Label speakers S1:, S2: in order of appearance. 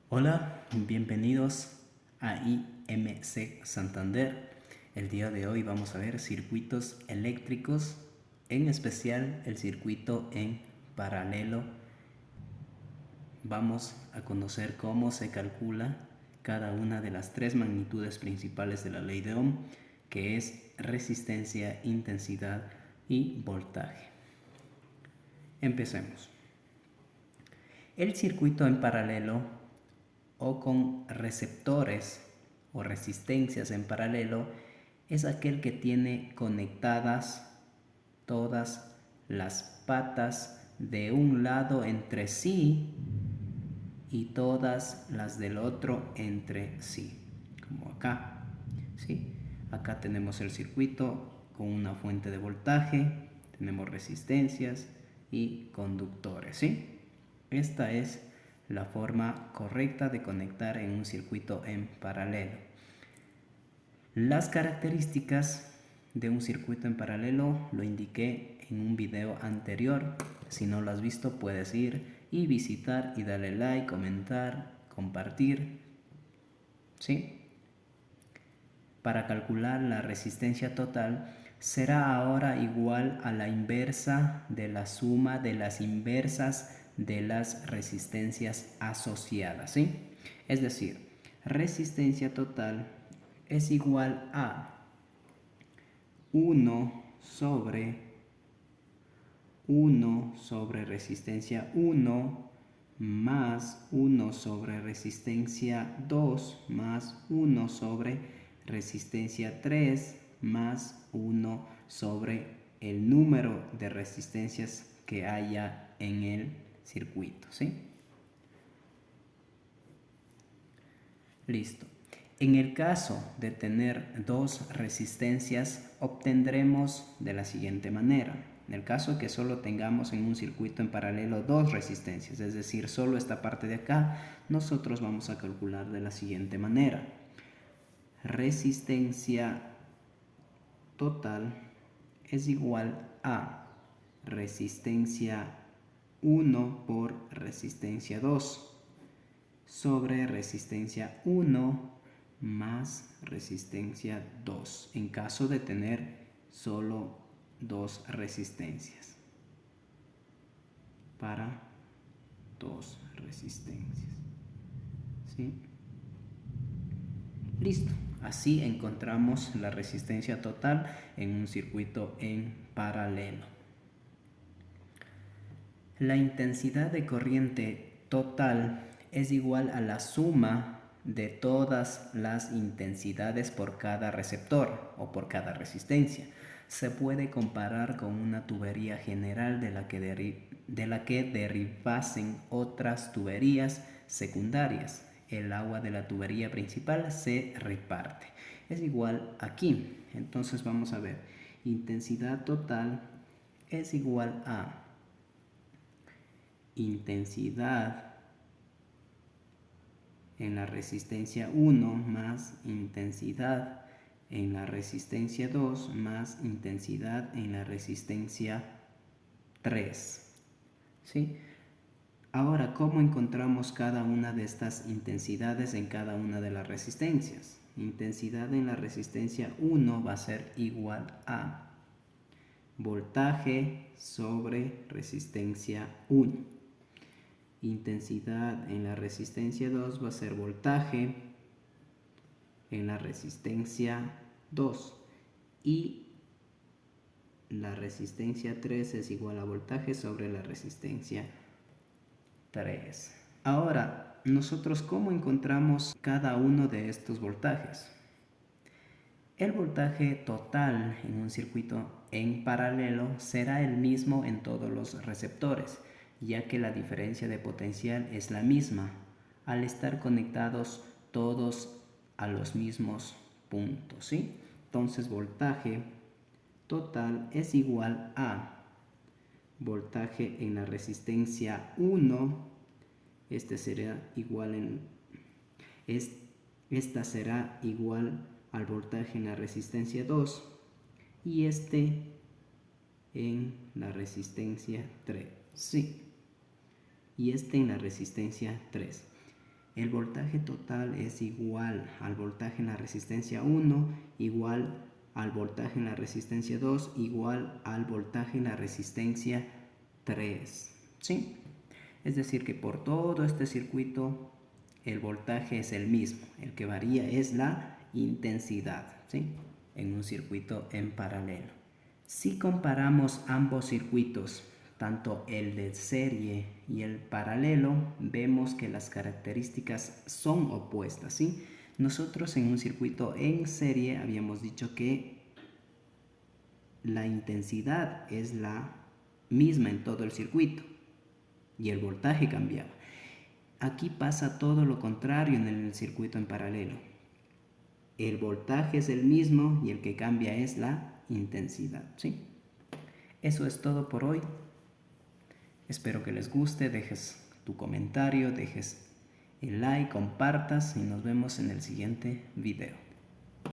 S1: Hola, bienvenidos a IMC Santander. El día de hoy vamos a ver circuitos eléctricos, en especial el circuito en paralelo. Vamos a conocer cómo se calcula cada una de las tres magnitudes principales de la ley de Ohm, que es resistencia, intensidad y voltaje. Empecemos. El circuito en paralelo o con receptores o resistencias en paralelo es aquel que tiene conectadas todas las patas de un lado entre sí y todas las del otro entre sí, como acá, ¿sí? Acá tenemos el circuito con una fuente de voltaje, tenemos resistencias y conductores, ¿sí? Esta es la forma correcta de conectar en un circuito en paralelo. Las características de un circuito en paralelo lo indiqué en un video anterior. Si no lo has visto, puedes ir y visitar y darle like, comentar, compartir, ¿sí? Para calcular la resistencia total será ahora igual a la inversa de la suma de las inversas de las resistencias asociadas, ¿sí? Es decir, resistencia total es igual a 1 sobre resistencia 1 más 1 sobre resistencia 2 más 1 sobre resistencia 3 más 1 sobre el número de resistencias que haya en el circuito, ¿sí? Listo. En el caso de tener dos resistencias, obtendremos de la siguiente manera. En el caso que solo tengamos en un circuito en paralelo dos resistencias, es decir, solo esta parte de acá, nosotros vamos a calcular de la siguiente manera. Resistencia total es igual a resistencia 1 por resistencia 2 sobre resistencia 1 más resistencia 2 en caso de tener solo dos resistencias para dos resistencias, ¿sí? Listo, así encontramos la resistencia total en un circuito en paralelo. La intensidad de corriente total es igual a la suma de todas las intensidades por cada receptor o por cada resistencia. Se puede comparar con una tubería general de la que derivasen otras tuberías secundarias. El agua de la tubería principal se reparte. Es igual aquí. Entonces vamos a ver. Intensidad total es igual a intensidad en la resistencia 1 más intensidad en la resistencia 2 más intensidad en la resistencia 3, ¿sí? Ahora, ¿cómo encontramos cada una de estas intensidades en cada una de las resistencias? Intensidad en la resistencia 1 va a ser igual a voltaje sobre resistencia 1. Intensidad en la resistencia 2 va a ser voltaje en la resistencia 2 y la resistencia 3 es igual a voltaje sobre la resistencia 3. Ahora, nosotros ¿cómo encontramos cada uno de estos voltajes? El voltaje total en un circuito en paralelo será el mismo en todos los receptores, ya que la diferencia de potencial es la misma, al estar conectados todos a los mismos puntos, ¿sí? Entonces, voltaje total es igual a voltaje en la resistencia 1, este será igual esta será igual al voltaje en la resistencia 2 y este en la resistencia 3, sí, y este en la resistencia 3. el voltaje total es igual al voltaje en la resistencia 1, igual al voltaje en la resistencia 2, igual al voltaje en la resistencia 3. ¿Sí? Es decir, que por todo este circuito el voltaje es el mismo. El que varía es la intensidad, ¿sí? En un circuito en paralelo. Si comparamos ambos circuitos, tanto el de serie y el paralelo, vemos que las características son opuestas, ¿sí? Nosotros en un circuito en serie habíamos dicho que la intensidad es la misma en todo el circuito y el voltaje cambiaba. Aquí pasa todo lo contrario en el circuito en paralelo. El voltaje es el mismo y el que cambia es la intensidad, ¿sí? Eso es todo por hoy. Espero que les guste, dejes tu comentario, dejes el like, compartas y nos vemos en el siguiente video.